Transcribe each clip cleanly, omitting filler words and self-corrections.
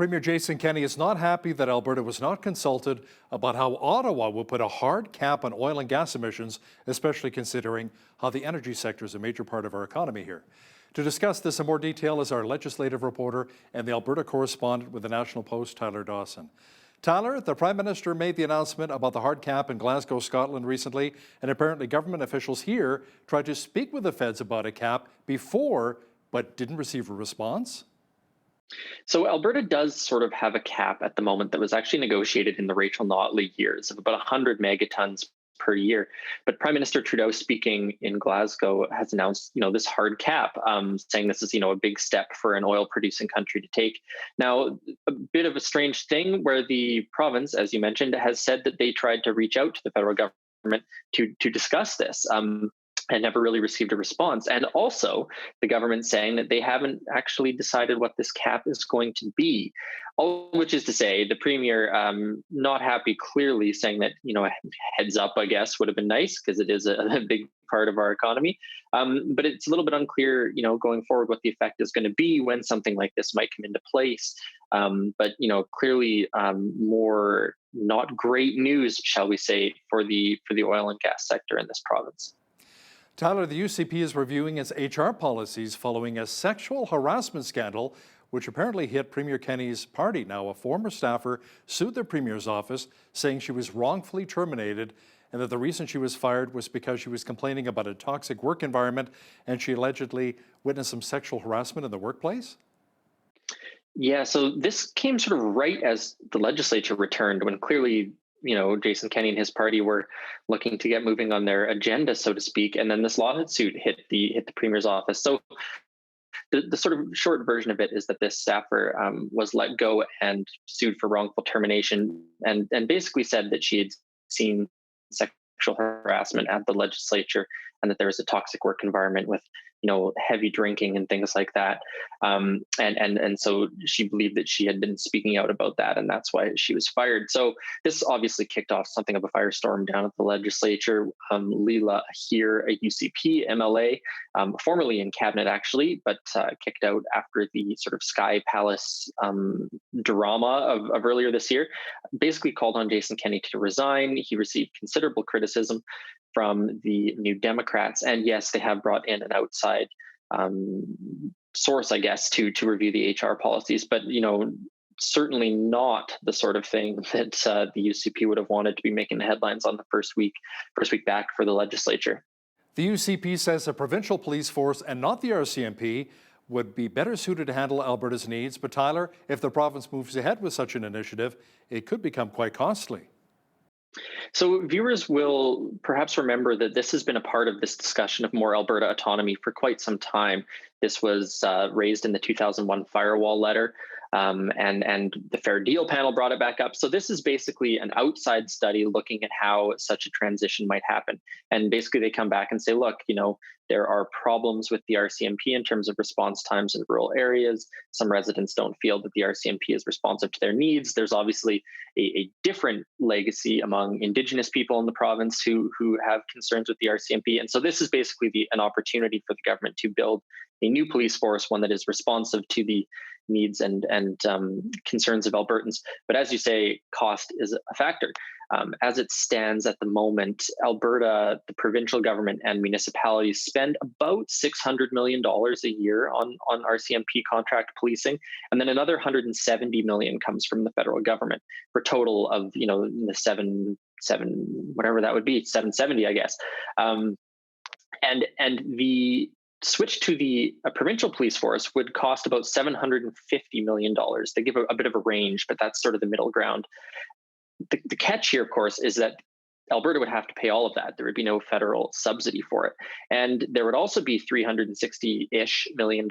Premier Jason Kenney is not happy that Alberta was not consulted about how Ottawa will put a hard cap on oil and gas emissions, especially considering how the energy sector is a major part of our economy here. To discuss this in more detail is our legislative reporter and the Alberta correspondent with the National Post, Tyler Dawson. Tyler, the Prime Minister made the announcement about the hard cap in Glasgow, Scotland recently, and apparently government officials here tried to speak with the feds about a cap before, but didn't receive a response. So Alberta does sort of have a cap at the moment that was actually negotiated in the Rachel Notley years of about 100 megatons per year. But Prime Minister Trudeau, speaking in Glasgow, has announced, this hard cap, saying this is, a big step for an oil-producing country to take. Now, a bit of a strange thing where the province, as you mentioned, has said that they tried to reach out to the federal government to discuss this. And never really received a response. And also the government saying that they haven't actually decided what this cap is going to be. All which is to say, the Premier not happy, clearly saying that, a heads up, I guess, would have been nice because it is a big part of our economy. But it's a little bit unclear, going forward what the effect is going to be when something like this might come into place. But clearly more not great news, shall we say, for the oil and gas sector in this province. Tyler, the UCP is reviewing its HR policies following a sexual harassment scandal, which apparently hit Premier Kenney's party. Now, a former staffer sued the Premier's office, saying she was wrongfully terminated and that the reason she was fired was because she was complaining about a toxic work environment and she allegedly witnessed some sexual harassment in the workplace. Yeah, so this came sort of right as the legislature returned, when clearly Jason Kenney and his party were looking to get moving on their agenda, so to speak. And then this lawsuit hit the Premier's office. So the sort of short version of it is that this staffer was let go and sued for wrongful termination, and basically said that she had seen sexual harassment at the legislature and that there was a toxic work environment with heavy drinking and things like that. And so she believed that she had been speaking out about that, and that's why she was fired. So this obviously kicked off something of a firestorm down at the legislature. Leela here, a UCP MLA, formerly in cabinet actually, but kicked out after the sort of Sky Palace drama of earlier this year, basically called on Jason Kenney to resign. He received considerable criticism from the New Democrats. And yes, they have brought in an outside source, I guess, to review the HR policies, but certainly not the sort of thing that the UCP would have wanted to be making the headlines on the first week back for the legislature. The UCP says a provincial police force and not the RCMP would be better suited to handle Alberta's needs. But Tyler, if the province moves ahead with such an initiative, it could become quite costly. So viewers will perhaps remember that this has been a part of this discussion of more Alberta autonomy for quite some time. This was raised in the 2001 firewall letter, and the Fair Deal panel brought it back up. So this is basically an outside study looking at how such a transition might happen. And basically they come back and say, look, there are problems with the RCMP in terms of response times in rural areas. Some residents don't feel that the RCMP is responsive to their needs. There's obviously a different legacy among Indigenous people in the province who have concerns with the RCMP. And so this is basically an opportunity for the government to build a new police force, one that is responsive to the needs and concerns of Albertans. But as you say, cost is a factor. As it stands at the moment, Alberta, the provincial government and municipalities spend about $600 million a year on RCMP contract policing. And then another $170 million comes from the federal government, for a total of, the seven, whatever that would be, 770, I guess. And the switch to a provincial police force would cost about $750 million. They give a bit of a range, but that's sort of the middle ground. The catch here, of course, is that Alberta would have to pay all of that. There would be no federal subsidy for it. And there would also be $360-ish million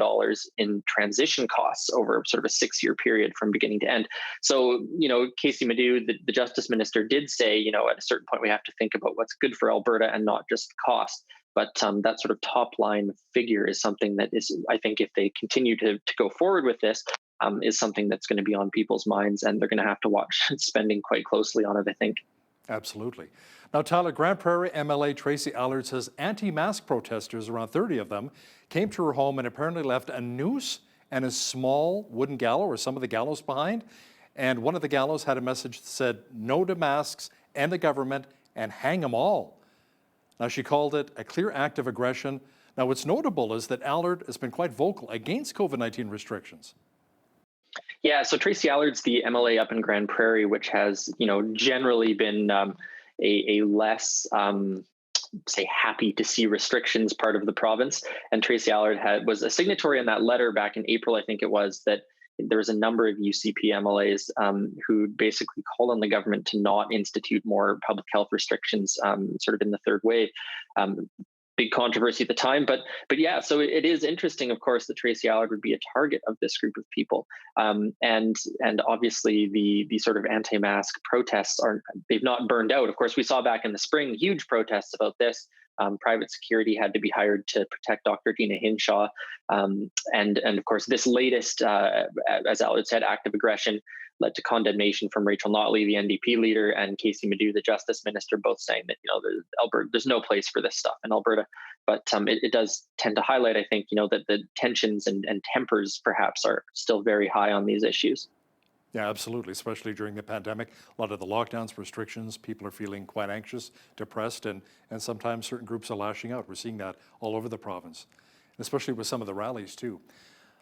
in transition costs over sort of a 6-year period from beginning to end. So, Casey Madhu, the Justice Minister, did say, at a certain point, we have to think about what's good for Alberta and not just cost. But that sort of top line figure is something that is, I think, if they continue to go forward with this, is something that's going to be on people's minds, and they're going to have to watch spending quite closely on it, I think. Absolutely. Now, Tyler, Grand Prairie MLA Tracy Allard says anti-mask protesters, around 30 of them, came to her home and apparently left a noose and a small wooden gallows, or some of the gallows behind. And one of the gallows had a message that said, "No to masks, end the government, and hang them all." Now, she called it a clear act of aggression. Now, what's notable is that Allard has been quite vocal against COVID-19 restrictions. Yeah, so Tracy Allard's the MLA up in Grand Prairie, which has, generally been a less, say, happy to see restrictions part of the province. And Tracy Allard was a signatory on that letter back in April, I think it was, that there was a number of UCP MLAs who basically called on the government to not institute more public health restrictions, sort of in the third wave. Big controversy at the time, but yeah. So it is interesting, of course, that Tracy Allard would be a target of this group of people, and obviously the sort of anti-mask protests they've not burned out. Of course, we saw back in the spring huge protests about this. Private security had to be hired to protect Dr. Dina Hinshaw, and of course this latest, as Allard said, act of aggression led to condemnation from Rachel Notley, the NDP leader, and Casey Madhu, the Justice Minister, both saying that there's no place for this stuff in Alberta. But it does tend to highlight, I think, that the tensions and tempers perhaps are still very high on these issues. Yeah, absolutely, especially during the pandemic. A lot of the lockdowns, restrictions, people are feeling quite anxious, depressed, and sometimes certain groups are lashing out. We're seeing that all over the province, especially with some of the rallies too.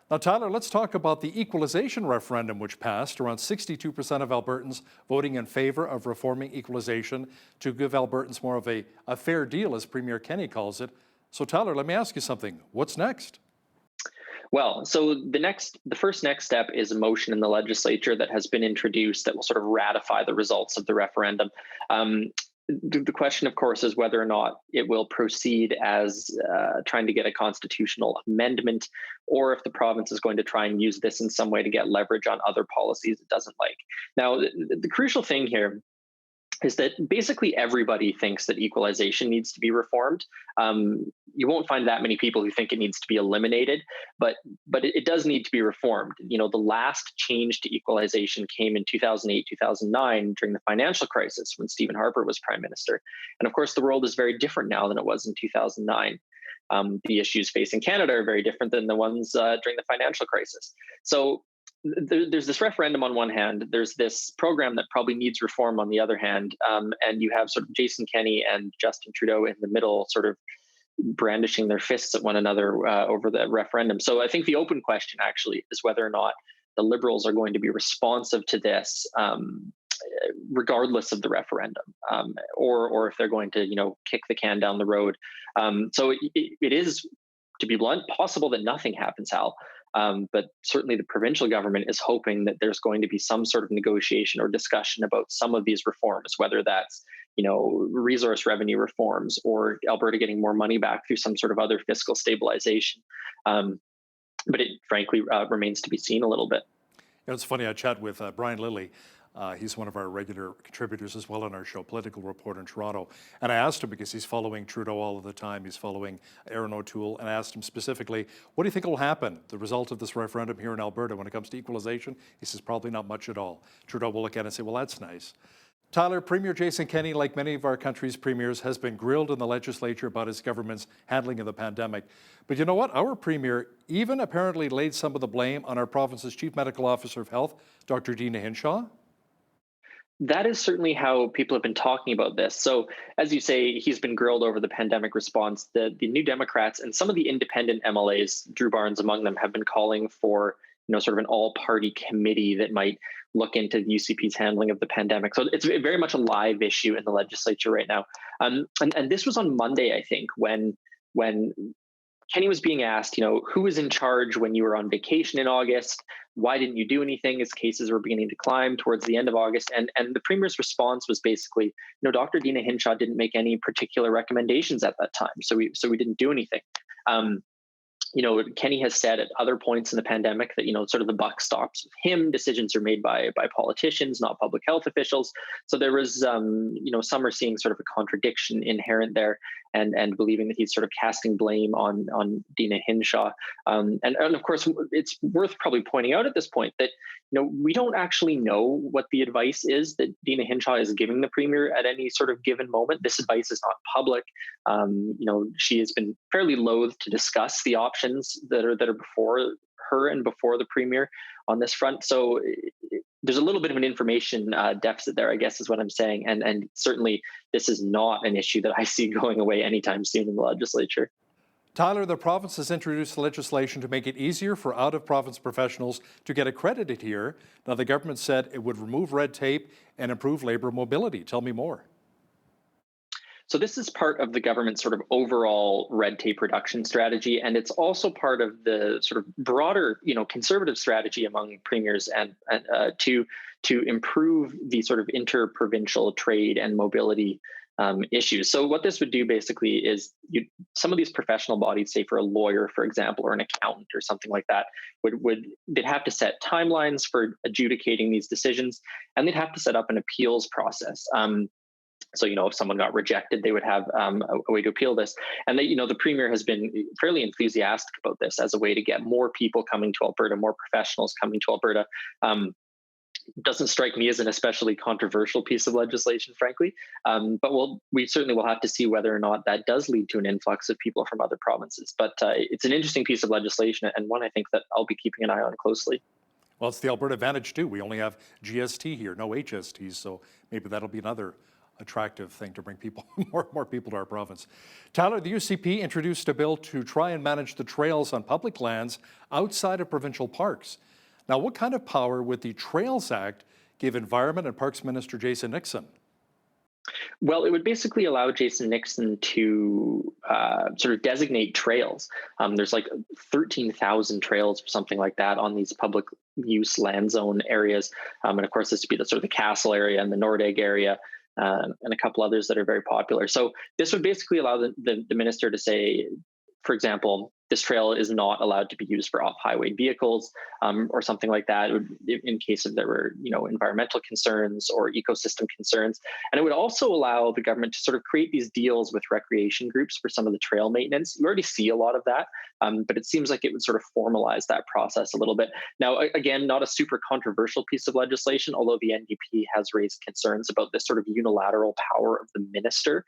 Now, Tyler, let's talk about the equalization referendum, which passed. Around 62% of Albertans voting in favor of reforming equalization to give Albertans more of a fair deal, as Premier Kenney calls it. So, Tyler, let me ask you something. What's next? Well, so the first next step is a motion in the legislature that has been introduced that will sort of ratify the results of the referendum. The question, of course, is whether or not it will proceed as trying to get a constitutional amendment, or if the province is going to try and use this in some way to get leverage on other policies it doesn't like. Now, the crucial thing here is that basically everybody thinks that equalization needs to be reformed. You won't find that many people who think it needs to be eliminated, but it does need to be reformed. The last change to equalization came in 2008, 2009 during the financial crisis when Stephen Harper was prime minister. And of course, the world is very different now than it was in 2009. The issues facing Canada are very different than the ones during the financial crisis. So there's this referendum on one hand, there's this program that probably needs reform on the other hand, and you have sort of Jason Kenney and Justin Trudeau in the middle, sort of brandishing their fists at one another over the referendum. So I think the open question actually is whether or not the Liberals are going to be responsive to this, regardless of the referendum, or if they're going to kick the can down the road. So it is, to be blunt, possible that nothing happens, Hal. But certainly the provincial government is hoping that there's going to be some sort of negotiation or discussion about some of these reforms, whether that's resource revenue reforms or Alberta getting more money back through some sort of other fiscal stabilization. But it frankly remains to be seen a little bit. It's funny, I chat with Brian Lilly. He's one of our regular contributors as well on our show, Political Report in Toronto. And I asked him, because he's following Trudeau all of the time, he's following Erin O'Toole, and I asked him specifically, what do you think will happen, the result of this referendum here in Alberta when it comes to equalization? He says, probably not much at all. Trudeau will look at it and say, well, that's nice. Tyler, Premier Jason Kenney, like many of our country's premiers, has been grilled in the legislature about his government's handling of the pandemic. But you know what? Our premier even apparently laid some of the blame on our province's Chief Medical Officer of Health, Dr. Dina Hinshaw. That is certainly how people have been talking about this. So, as you say, he's been grilled over the pandemic response. The New Democrats and some of the independent MLAs, Drew Barnes among them, have been calling for sort of an all-party committee that might look into the UCP's handling of the pandemic. So it's very much a live issue in the legislature right now. And this was on Monday, I think, when Kenney was being asked, who was in charge when you were on vacation in August? Why didn't you do anything as cases were beginning to climb towards the end of August? And the Premier's response was basically, Dr. Dina Hinshaw didn't make any particular recommendations at that time, so we didn't do anything. Kenney has said at other points in the pandemic that, sort of the buck stops with him. Decisions are made by politicians, not public health officials. So there was, some are seeing sort of a contradiction inherent there. and believing that he's sort of casting blame on Dina Hinshaw. And of course, it's worth probably pointing out at this point that we don't actually know what the advice is that Dina Hinshaw is giving the premier at any sort of given moment. This advice is not public. She has been fairly loath to discuss the options that are before her and before the premier on this front. So there's a little bit of an information deficit there, I guess, is what I'm saying. And certainly this is not an issue that I see going away anytime soon in the legislature. Tyler, the province has introduced legislation to make it easier for out-of-province professionals to get accredited here. Now, the government said it would remove red tape and improve labor mobility. Tell me more. So this is part of the government's sort of overall red tape reduction strategy, and it's also part of the sort of broader, conservative strategy among premiers and to improve the sort of interprovincial trade and mobility issues. So what this would do basically is some of these professional bodies, say for a lawyer, for example, or an accountant or something like that, they'd have to set timelines for adjudicating these decisions, and they'd have to set up an appeals process. So, if someone got rejected, they would have a way to appeal this. And the premier has been fairly enthusiastic about this as a way to get more people coming to Alberta, more professionals coming to Alberta. Doesn't strike me as an especially controversial piece of legislation, frankly. But we certainly will have to see whether or not that does lead to an influx of people from other provinces. But it's an interesting piece of legislation, and one I think that I'll be keeping an eye on closely. Well, it's the Alberta advantage too. We only have GST here, no HSTs, so maybe that'll be another attractive thing to bring people, more people to our province. Tyler, the UCP introduced a bill to try and manage the trails on public lands outside of provincial parks. Now, what kind of power would the Trails Act give Environment and Parks Minister Jason Nixon? Well, it would basically allow Jason Nixon to sort of designate trails. There's like 13,000 trails or something like that on these public use land zone areas. And of course, this would be the sort of the Castle area and the Nordegg area. And a couple others that are very popular. So this would basically allow the minister to say, for example, this trail is not allowed to be used for off-highway vehicles or something like that, in case if there were, environmental concerns or ecosystem concerns. And it would also allow the government to sort of create these deals with recreation groups for some of the trail maintenance. You already see a lot of that, but it seems like it would sort of formalize that process a little bit. Now, again, not a super controversial piece of legislation, although the NDP has raised concerns about this sort of unilateral power of the minister,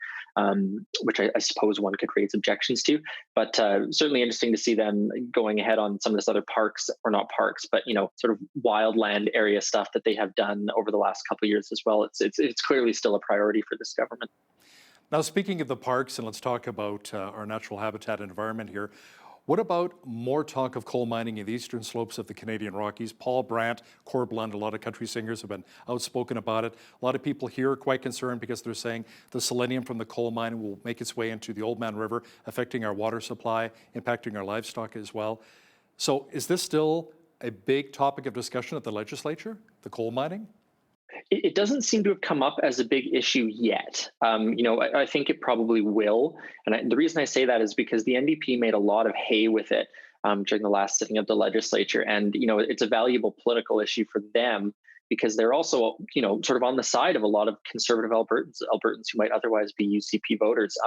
which I suppose one could raise objections to. But certainly interesting to see them going ahead on some of this other parks, or not parks, but sort of wildland area stuff that they have done over the last couple of years as well. It's clearly still a priority for this government. Now, speaking of the parks, and let's talk about our natural habitat and environment here. What about more talk of coal mining in the eastern slopes of the Canadian Rockies? Paul Brandt, Corb Lund, a lot of country singers have been outspoken about it. A lot of people here are quite concerned because they're saying the selenium from the coal mine will make its way into the Oldman River, affecting our water supply, impacting our livestock as well. So is this still a big topic of discussion at the legislature, the coal mining? It doesn't seem to have come up as a big issue yet. I think it probably will. And the reason I say that is because the NDP made a lot of hay with it during the last sitting of the legislature. And, it's a valuable political issue for them because they're also, sort of on the side of a lot of conservative Albertans who might otherwise be UCP voters.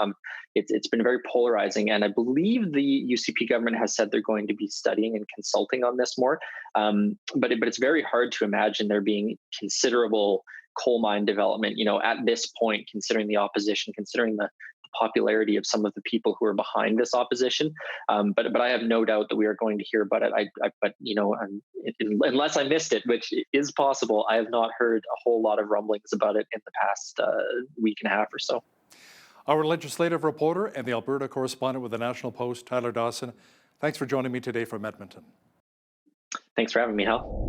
It's been very polarizing. And I believe the UCP government has said they're going to be studying and consulting on this more. But it's very hard to imagine there being considerable coal mine development, at this point, considering the opposition, considering the popularity of some of the people who are behind this opposition. But I have no doubt that we are going to hear about it. Unless I missed it, which is possible, I have not heard a whole lot of rumblings about it in the past week and a half or so. Our legislative reporter and the Alberta correspondent with the National Post, Tyler Dawson, thanks for joining me today from Edmonton. Thanks for having me, Hal.